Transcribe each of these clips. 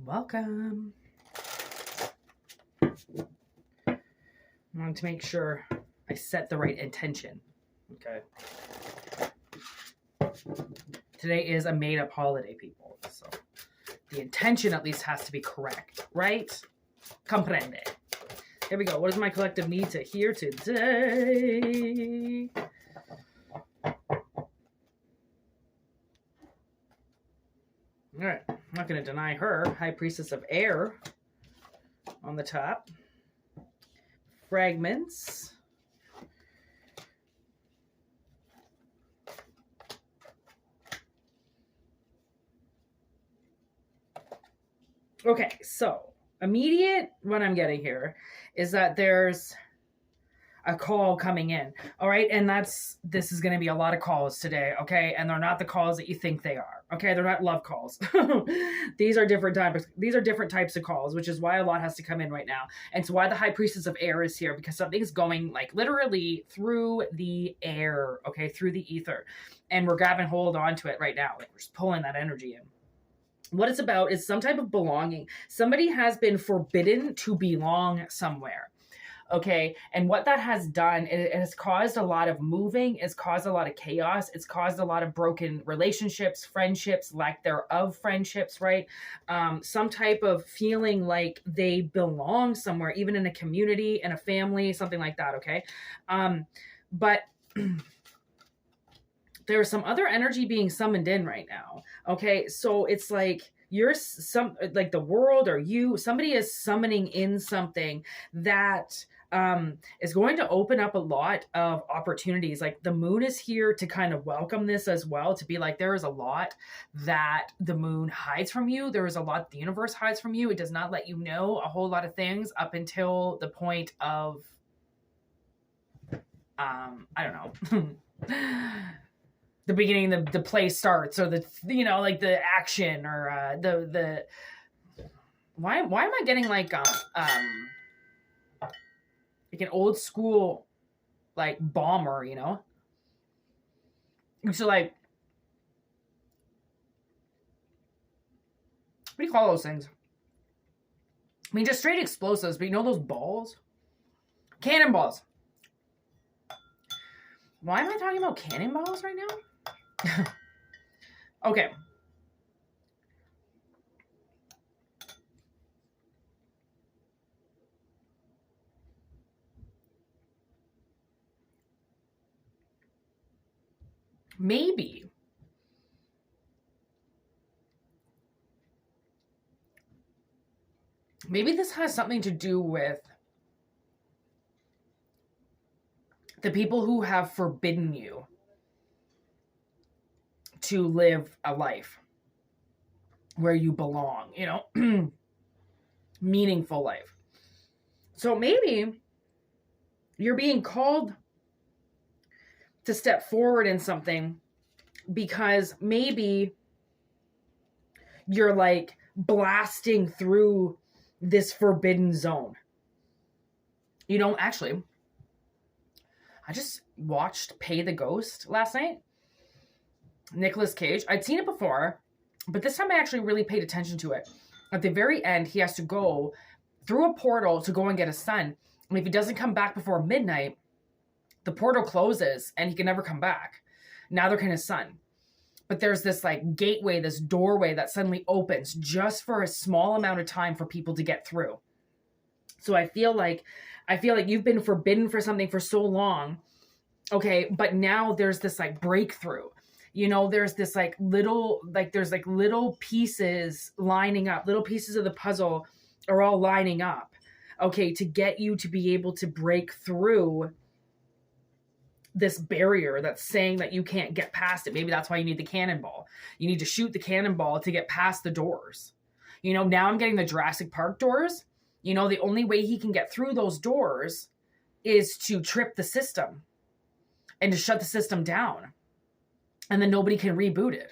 Welcome. I wanted to make sure I set the right intention. Okay. Today is a made-up holiday, people. So the intention at least has to be correct, right? Comprende. Here we go. What does my collective need to hear today? All right. I'm not going to deny her. High Priestess of Air on the top. Fragments. Okay, so immediate what I'm getting here is that there's a call coming in. All right, and this is going to be a lot of calls today, okay? And they're not the calls that you think they are. Okay, they're not love calls. These are different types of calls, which is why a lot has to come in right now. And it's why the High Priestess of Air is here, because something's going like literally through the air, okay, through the ether. And we're grabbing hold onto it right now. Like we're just pulling that energy in. What it's about is some type of belonging. Somebody has been forbidden to belong somewhere. Okay. And what that has done, it has caused a lot of moving. It's caused a lot of chaos. It's caused a lot of broken relationships, friendships, lack thereof friendships, right? Some type of feeling like they belong somewhere, even in a community, in a family, something like that. Okay. But there's some other energy being summoned in right now. Okay. So it's like like the world or somebody is summoning in something that is going to open up a lot of opportunities. Like the moon is here to kind of welcome this as well, to be like, there is a lot that the moon hides from you. There is a lot the universe hides from you. It does not let you know a whole lot of things up until the point of, I don't know, the beginning, the play starts, or like the action, or the why am I getting like an old school like bomber, so like, what do you call those things? I mean, just straight explosives, but those balls, cannonballs. Why am I talking about cannonballs right now? Okay. Maybe this has something to do with the people who have forbidden you to live a life where you belong, meaningful life. So maybe you're being called to step forward in something because maybe you're like blasting through this forbidden zone. Actually, I just watched Pay the Ghost last night. Nicolas Cage. I'd seen it before, but this time I actually really paid attention to it. At the very end, he has to go through a portal to go and get his son. And if he doesn't come back before midnight, the portal closes and he can never come back. Now they're kind of son. But there's this like gateway, this doorway that suddenly opens just for a small amount of time for people to get through. So I feel like you've been forbidden for something for so long. Okay. But now there's this like breakthrough. There's this little pieces lining up, little pieces of the puzzle are all lining up, okay, to get you to be able to break through this barrier that's saying that you can't get past it. Maybe that's why you need the cannonball. You need to shoot the cannonball to get past the doors. Now I'm getting the Jurassic Park doors. The only way he can get through those doors is to trip the system and to shut the system down. And then nobody can reboot it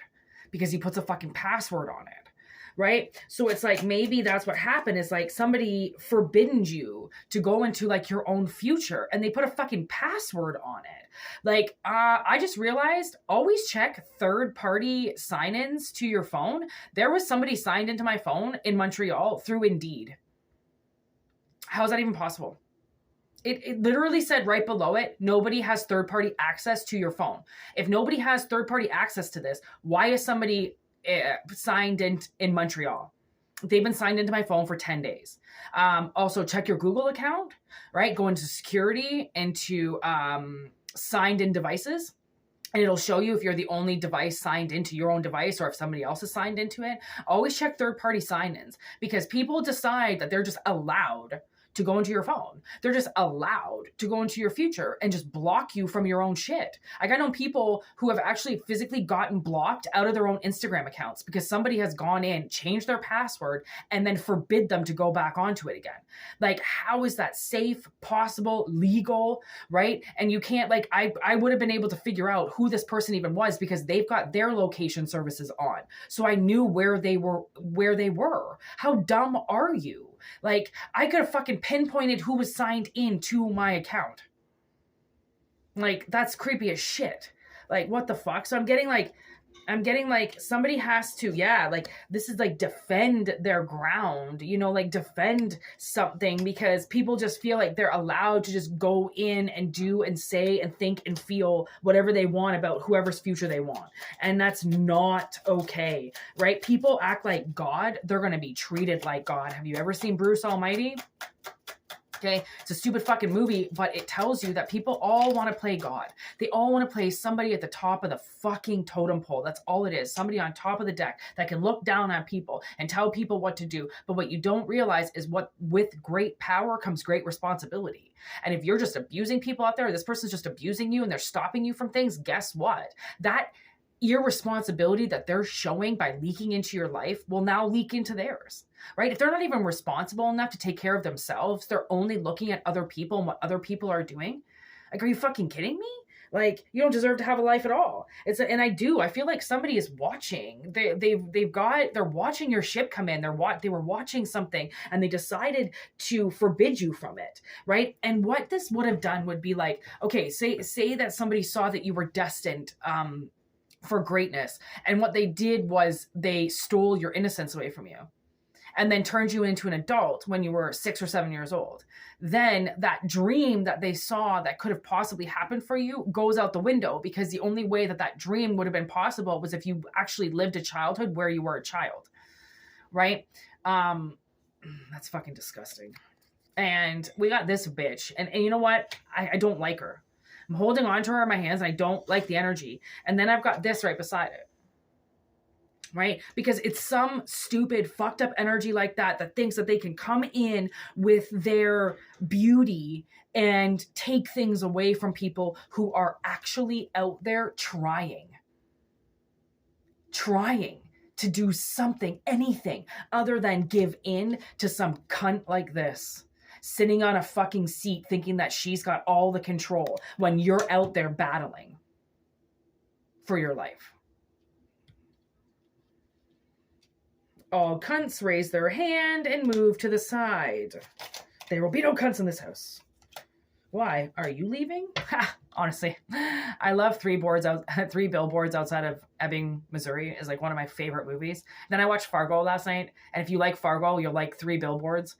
because he puts a fucking password on it, right? So it's like, maybe that's what happened, is like somebody forbidden you to go into like your own future and they put a fucking password on it. Like, I just realized, always check third-party sign-ins to your phone. There was somebody signed into my phone in Montreal through Indeed. How is that even possible? It literally said right below it, nobody has third-party access to your phone. If nobody has third-party access to this, why is somebody signed in Montreal? They've been signed into my phone for 10 days. Also, check your Google account, right? Go into security, into signed in devices, and it'll show you if you're the only device signed into your own device or if somebody else is signed into it. Always check third-party sign-ins, because people decide that they're just allowed to go into your phone. They're just allowed to go into your future and just block you from your own shit. Like, I know people who have actually physically gotten blocked out of their own Instagram accounts because somebody has gone in, changed their password, and then forbid them to go back onto it again. Like, how is that safe, possible, legal, right? And you can't, like, I would have been able to figure out who this person even was because they've got their location services on. So I knew where they were. How dumb are you? Like, I could have fucking pinpointed who was signed in to my account. Like, that's creepy as shit. Like, what the fuck? So I'm getting like somebody has to, like, this is like defend their ground, like defend something, because people just feel like they're allowed to just go in and do and say and think and feel whatever they want about whoever's future they want. And that's not okay, right? People act like God. They're going to be treated like God. Have you ever seen Bruce Almighty? Okay, it's a stupid fucking movie, but it tells you that people all want to play God. They all want to play somebody at the top of the fucking totem pole. That's all it is. Somebody on top of the deck that can look down on people and tell people what to do. But what you don't realize is what with great power comes great responsibility. And if you're just abusing people out there, or this person's just abusing you and they're stopping you from things, guess what? That irresponsibility that they're showing by leaking into your life will now leak into theirs, right? If they're not even responsible enough to take care of themselves, they're only looking at other people and what other people are doing. Like, are you fucking kidding me? Like, you don't deserve to have a life at all. And I feel like somebody is watching. They're watching your ship come in. They were watching something and they decided to forbid you from it, right? And what this would have done would be like, okay, say that somebody saw that you were destined, for greatness. And what they did was they stole your innocence away from you and then turned you into an adult when you were 6 or 7 years old. Then that dream that they saw that could have possibly happened for you goes out the window, because the only way that dream would have been possible was if you actually lived a childhood where you were a child, right? That's fucking disgusting. And we got this bitch. And you know what? I don't like her. I'm holding on to her in my hands and I don't like the energy. And then I've got this right beside it, right? Because it's some stupid fucked up energy like that thinks that they can come in with their beauty and take things away from people who are actually out there trying to do something, anything other than give in to some cunt like this, sitting on a fucking seat thinking that she's got all the control when you're out there battling for your life. All cunts raise their hand and move to the side. There will be no cunts in this house. Why? Are you leaving? Honestly, I love Three Billboards Outside of Ebbing, Missouri is like one of my favorite movies. Then I watched Fargo last night. And if you like Fargo, you'll like Three Billboards.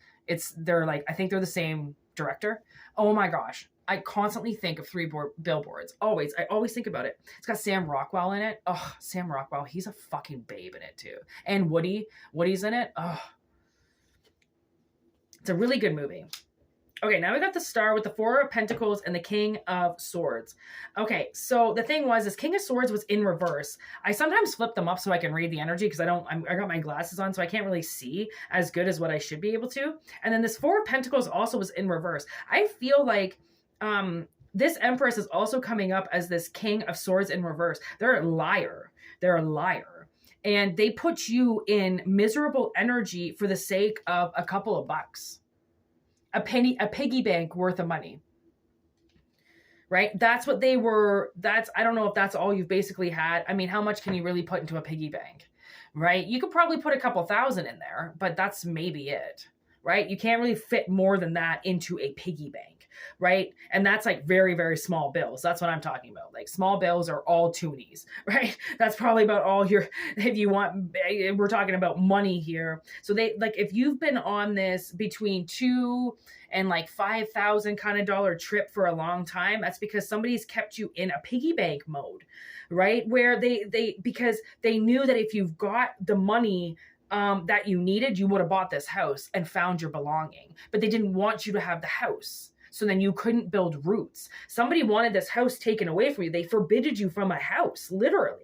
They're like, I think they're the same director. Oh my gosh. I constantly think of Three Billboards. I always think about it. It's got Sam Rockwell in it. Oh, Sam Rockwell. He's a fucking babe in it too. And Woody's in it. Oh, it's a really good movie. Okay, now we got the Star with the Four of Pentacles and the King of Swords. Okay, so the thing was, this King of Swords was in reverse. I sometimes flip them up so I can read the energy because I got my glasses on, so I can't really see as good as what I should be able to. And then this Four of Pentacles also was in reverse. I feel like this Empress is also coming up as this King of Swords in reverse. They're a liar. And they put you in miserable energy for the sake of a couple of bucks. A piggy bank worth of money, right? That's what they were. I don't know if that's all you've basically had. I mean, how much can you really put into a piggy bank, right? You could probably put a couple thousand in there, but that's maybe it, right? You can't really fit more than that into a piggy bank. right? And that's like very, very small bills. That's what I'm talking about. Like small bills are all toonies, right? That's probably about all your, if you want, we're talking about money here. So they like, if you've been on this between $2,000 and like $5,000 kind of dollar trip for a long time, that's because somebody's kept you in a piggy bank mode, right? Where because they knew that if you've got the money that you needed, you would have bought this house and found your belonging, but they didn't want you to have the house. So then you couldn't build roots. Somebody wanted this house taken away from you. They forbidded you from a house, literally.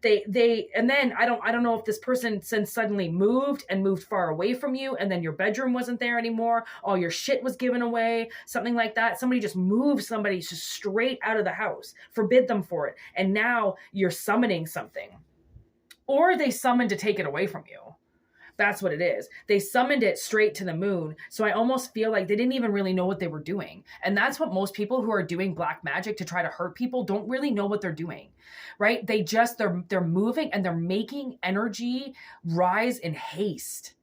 And then I don't know if this person suddenly moved far away from you, and then your bedroom wasn't there anymore. All your shit was given away, something like that. Somebody just moved somebody just straight out of the house, forbid them for it. And now you're summoning something, or they summoned to take it away from you. That's what it is. They summoned it straight to the moon. So I almost feel like they didn't even really know what they were doing. And that's what most people who are doing black magic to try to hurt people don't really know what they're doing, right? They're moving and they're making energy rise in haste.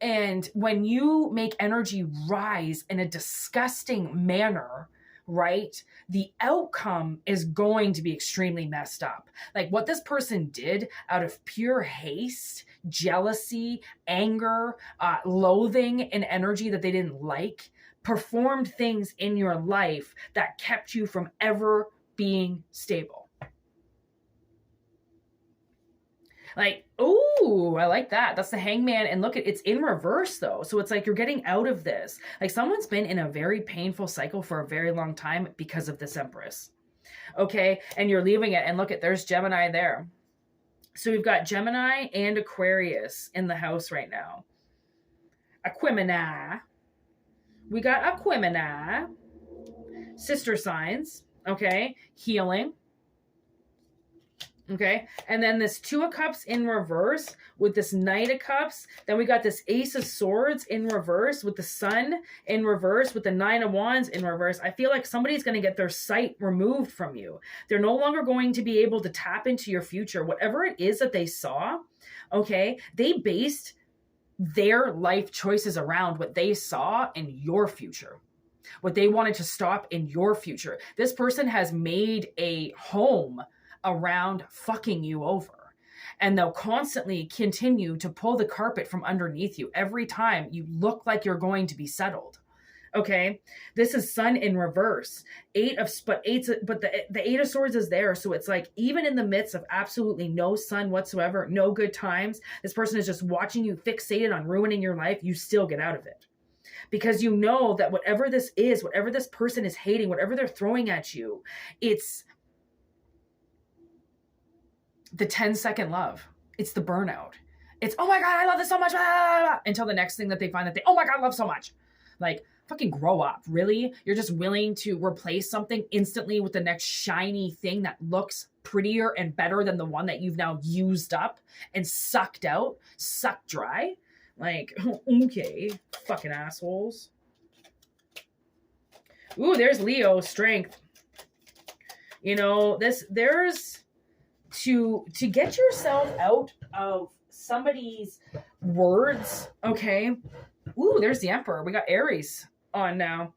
And when you make energy rise in a disgusting manner, right, the outcome is going to be extremely messed up. Like what this person did out of pure haste, jealousy, anger, loathing, and energy that they didn't like, performed things in your life that kept you from ever being stable. Like, oh, I like that. That's the Hangman. And look, it's in reverse though. So it's like you're getting out of this. Like someone's been in a very painful cycle for a very long time because of this Empress. Okay. And you're leaving it. And look, there's Gemini there. So we've got Gemini and Aquarius in the house right now. Aquemini. We got Aquemini. Sister signs. Okay. Healing. Okay, and then this Two of Cups in reverse with this Knight of Cups. Then we got this Ace of Swords in reverse with the Sun in reverse with the Nine of Wands in reverse. I feel like somebody's going to get their sight removed from you. They're no longer going to be able to tap into your future. Whatever it is that they saw, okay, they based their life choices around what they saw in your future. What they wanted to stop in your future. This person has made a home around fucking you over. And they'll constantly continue to pull the carpet from underneath you every time you look like you're going to be settled. Okay. This is Sun in reverse. The Eight of Swords is there. So it's like, even in the midst of absolutely no sun whatsoever, no good times, this person is just watching you fixated on ruining your life. You still get out of it. Because you know that whatever this is, whatever this person is hating, whatever they're throwing at you, it's the 10-second love. It's the burnout. It's, oh my God, I love this so much. Until the next thing that they find that they, oh my God, I love so much. Like, fucking grow up. Really? You're just willing to replace something instantly with the next shiny thing that looks prettier and better than the one that you've now used up and sucked dry. Like, okay, fucking assholes. Ooh, there's Leo, strength. You know, there's to get yourself out of somebody's words, okay? Ooh, there's the Emperor. We got Aries on now.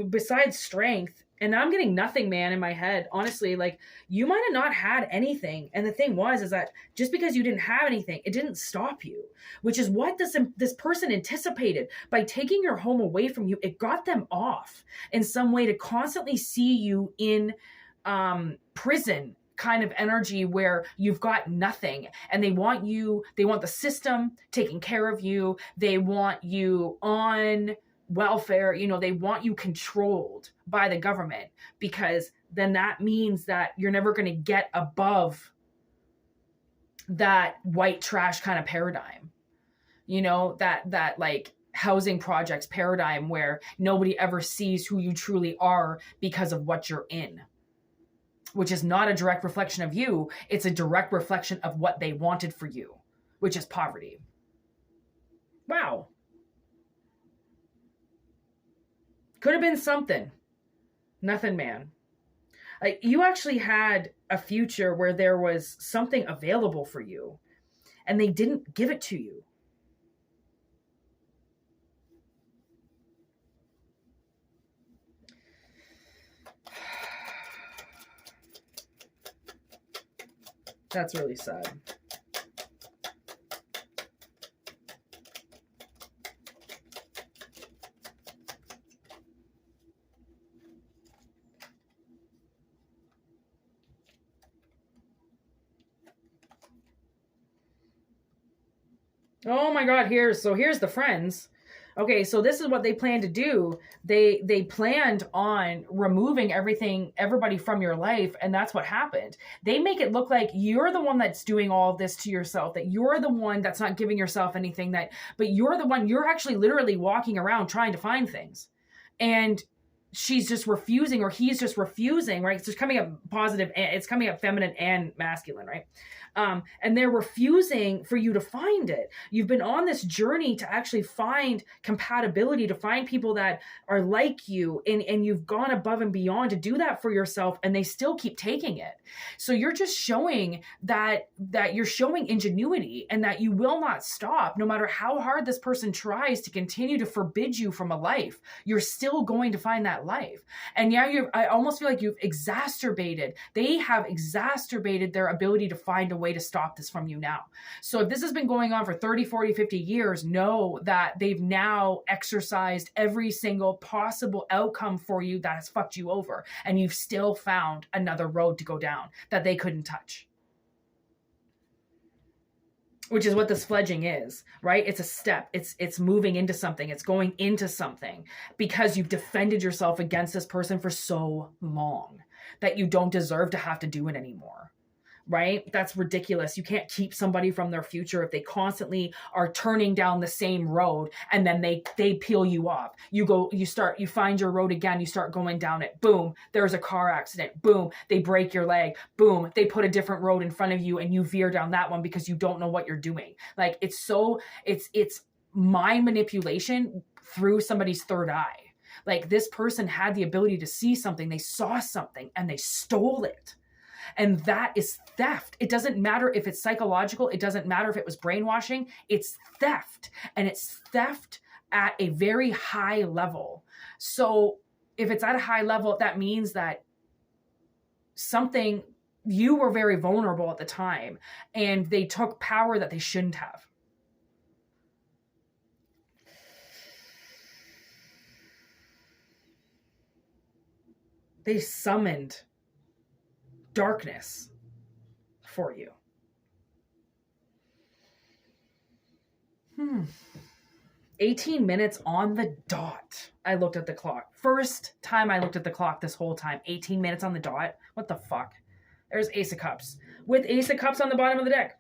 Besides strength, and I'm getting nothing, man, in my head. Honestly, like, you might have not had anything. And the thing is that just because you didn't have anything, it didn't stop you, which is what this person anticipated. By taking your home away from you, it got them off in some way to constantly see you in prison kind of energy where you've got nothing, and they want the system taking care of you. They want you on welfare. You know, they want you controlled by the government, because then that means that you're never going to get above that white trash kind of paradigm. You know, that like housing projects paradigm where nobody ever sees who you truly are because of what you're in. Which is not a direct reflection of you. It's a direct reflection of what they wanted for you, which is poverty. Wow. Could have been something. Nothing, man. Like, you actually had a future where there was something available for you, and they didn't give it to you. That's really sad. Oh my God, here's the friends. Okay, so this is what they plan to do. They planned on removing everybody from your life, and that's what happened. They make it look like you're the one that's doing all of this to yourself, that you're the one that's not giving yourself anything, but you're the one, you're actually literally walking around trying to find things. And she's just refusing, or he's just refusing, right? It's just coming up positive, and it's coming up feminine and masculine, right? And they're refusing for you to find it. You've been on this journey to actually find compatibility, to find people that are like you, and you've gone above and beyond to do that for yourself, and they still keep taking it. So you're just showing that you're showing ingenuity, and that you will not stop no matter how hard this person tries to continue to forbid you from a life. You're still going to find that life. And now I almost feel like they have exacerbated their ability to find a way to stop this from you now. So if this has been going on for 30, 40, 50 years, know that they've now exercised every single possible outcome for you that has fucked you over. And you've still found another road to go down that they couldn't touch. Which is what this fledging is, right? It's a step. It's moving into something. It's going into something because you've defended yourself against this person for so long that you don't deserve to have to do it anymore, right? That's ridiculous. You can't keep somebody from their future if they constantly are turning down the same road, and then they peel you off. You find your road again, you start going down it. Boom, there's a car accident. Boom, they break your leg. Boom, they put a different road in front of you and you veer down that one because you don't know what you're doing. Like, it's mind manipulation through somebody's third eye. Like, this person had the ability to see something, they saw something, and they stole it. And that is theft. It doesn't matter if it's psychological. It doesn't matter if it was brainwashing. It's theft. And it's theft at a very high level. So if it's at a high level, that means that you were very vulnerable at the time, and they took power that they shouldn't have. They summoned darkness for you. 18 minutes on the dot. I looked at the clock. First time I looked at the clock this whole time. 18 minutes on the dot. What the fuck? There's Ace of Cups. With Ace of Cups on the bottom of the deck.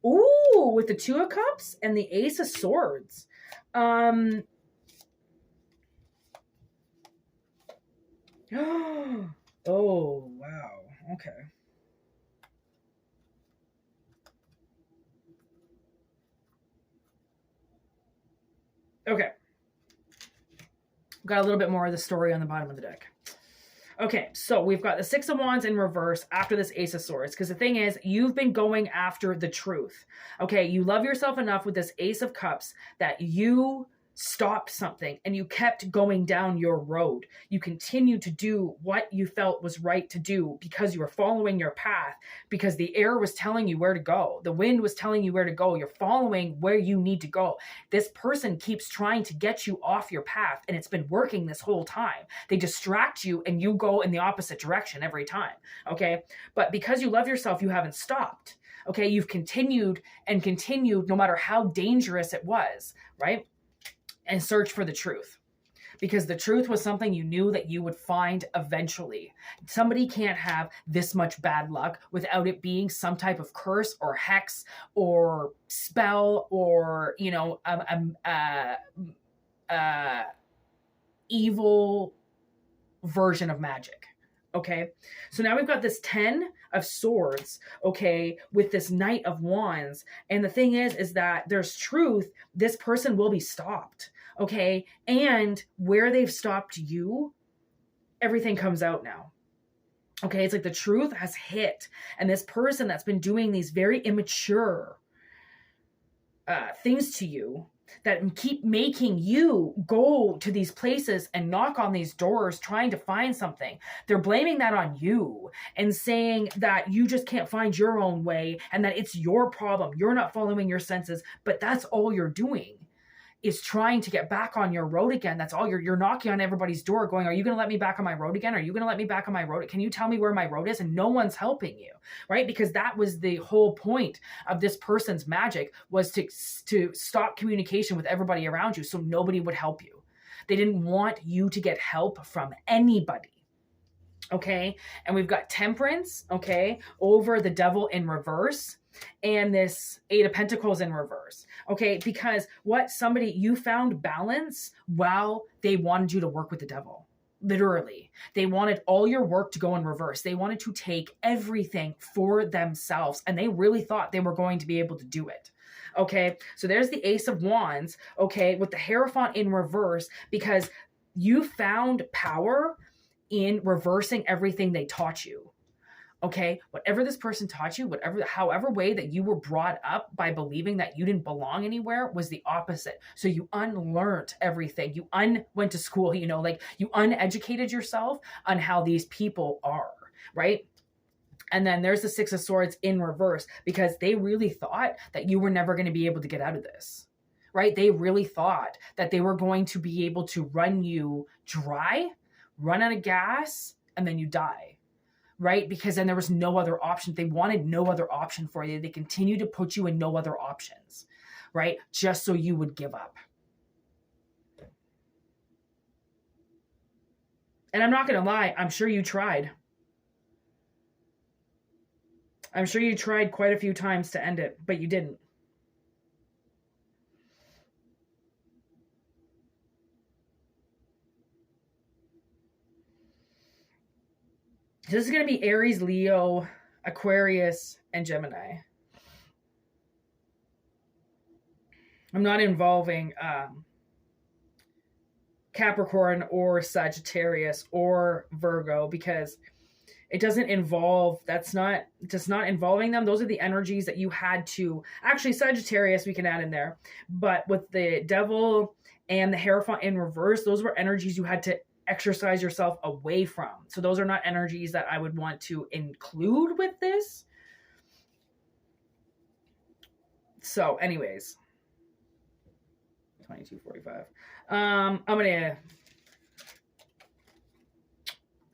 Ooh, with the Two of Cups and the Ace of Swords. Oh, wow. Okay. Okay. Got a little bit more of the story on the bottom of the deck. Okay, so we've got the Six of Wands in reverse after this Ace of Swords. Because the thing is, you've been going after the truth. Okay, you love yourself enough with this Ace of Cups that you stopped something and you kept going down your road. You continued to do what you felt was right to do because you were following your path, because the air was telling you where to go. The wind was telling you where to go. You're following where you need to go. This person keeps trying to get you off your path, and it's been working this whole time. They distract you and you go in the opposite direction every time. Okay. But because you love yourself, you haven't stopped. Okay. You've continued and continued no matter how dangerous it was, right? And search for the truth, because the truth was something you knew that you would find eventually. Somebody can't have this much bad luck without it being some type of curse or hex or spell or, evil version of magic. Okay. So now we've got this 10 of Swords, okay, with this Knight of Wands. And the thing is that there's truth. This person will be stopped. Okay. And where they've stopped you, everything comes out now. Okay. It's like the truth has hit. And this person that's been doing these very immature things to you that keep making you go to these places and knock on these doors trying to find something. They're blaming that on you and saying that you just can't find your own way and that it's your problem. You're not following your senses, but that's all you're doing, is trying to get back on your road again. That's all you're knocking on everybody's door going, are you going to let me back on my road again? Are you going to let me back on my road? Can you tell me where my road is? And no one's helping you, right? Because that was the whole point of this person's magic, was to stop communication with everybody around you so nobody would help you. They didn't want you to get help from anybody. Okay. And we've got Temperance, okay, over the Devil in reverse, and this Eight of Pentacles in reverse. Okay. Because you found balance while they wanted you to work with the devil. Literally. They wanted all your work to go in reverse. They wanted to take everything for themselves, and they really thought they were going to be able to do it. Okay. So there's the Ace of Wands, okay, with the Hierophant in reverse, because you found power in reversing everything they taught you. Okay. Whatever this person taught you, however way that you were brought up by believing that you didn't belong anywhere, was the opposite. So you unlearned everything. You went to school, like you uneducated yourself on how these people are, right? And then there's the Six of Swords in reverse, because they really thought that you were never going to be able to get out of this, right? They really thought that they were going to be able to run you dry, run out of gas, and then you die, right? Because then there was no other option. They wanted no other option for you. They continued to put you in no other options, right? Just so you would give up. And I'm not going to lie, I'm sure you tried. I'm sure you tried quite a few times to end it, but you didn't. This is going to be Aries, Leo, Aquarius, and Gemini. I'm not involving Capricorn or Sagittarius or Virgo, because it doesn't involve, just not involving them. Those are the energies that you had to, actually Sagittarius we can add in there, but with the Devil and the Hierophant in reverse, those were energies you had to exercise yourself away from. So those are not energies that I would want to include with this. So anyways, 22:45. I'm going to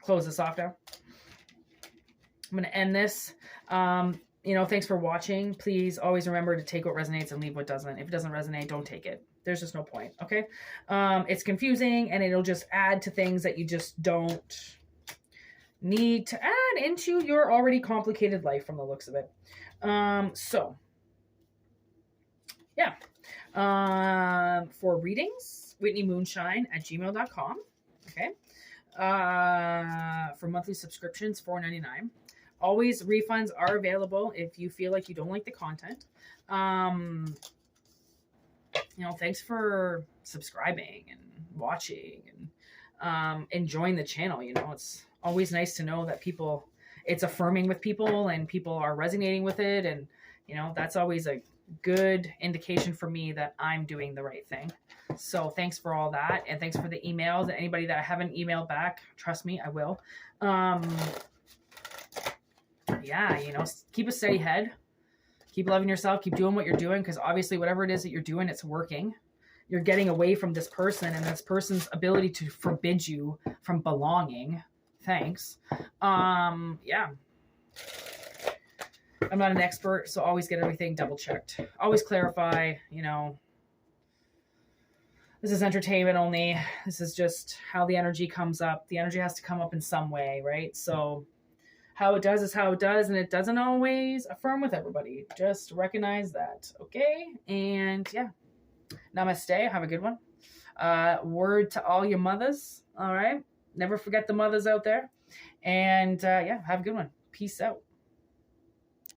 close this off now. I'm going to end this. Thanks for watching. Please always remember to take what resonates and leave what doesn't. If it doesn't resonate, don't take it. There's just no point. Okay. It's confusing, and it'll just add to things that you just don't need to add into your already complicated life from the looks of it. For readings, whitneymoonshine@gmail.com. Okay. For monthly subscriptions, $4.99. Always refunds are available if you feel like you don't like the content. Thanks for subscribing and watching and enjoying the channel. It's always nice to know that it's affirming with people and people are resonating with it. And, that's always a good indication for me that I'm doing the right thing. So thanks for all that. And thanks for the emails. And anybody that I haven't emailed back, trust me, I will. Keep a steady head. Keep loving yourself. Keep doing what you're doing, because obviously whatever it is that you're doing, it's working. You're getting away from this person and this person's ability to forbid you from belonging. Thanks. I'm not an expert, so always get everything double checked. Always clarify, this is entertainment only. This is just how the energy comes up. The energy has to come up in some way, right? So how it does is how it does, and it doesn't always affirm with everybody. Just recognize that, okay? And namaste. Have a good one. Word to all your mothers, all right? Never forget the mothers out there. And have a good one. Peace out.